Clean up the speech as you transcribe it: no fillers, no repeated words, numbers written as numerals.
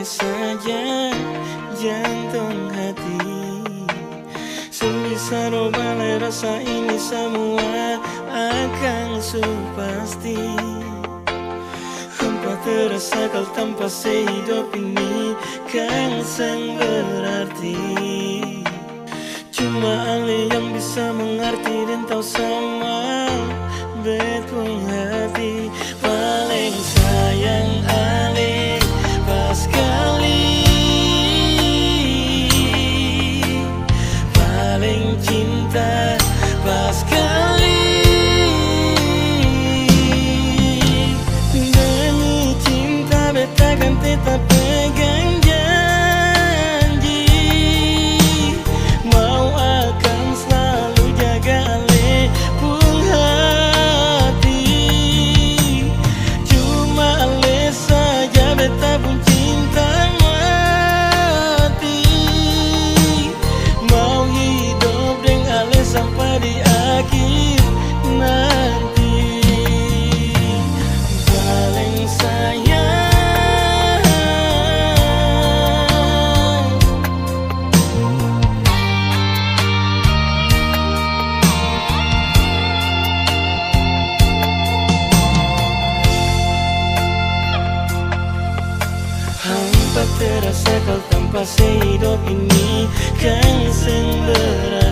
saja jantung hati. Sebisa balai rasa ini semua akan pasti. Hampa terasa kau tanpa sehidup ini kan seng berarti. Cuma Ale yang bisa mengerti dan tahu sama betul hati. Paling sayang Ale pas kali, paling cinta pas kali. Demi cinta beta kan tetap pegang janji, mau akan selalu jaga Ale pun hati. Cuma Ale saja beta pun cinta mati, mau hidup dengan Ale sampai di akhir nanti. Paling sayang hampa terasa kau tanpa sehidup ini kan seng berarti.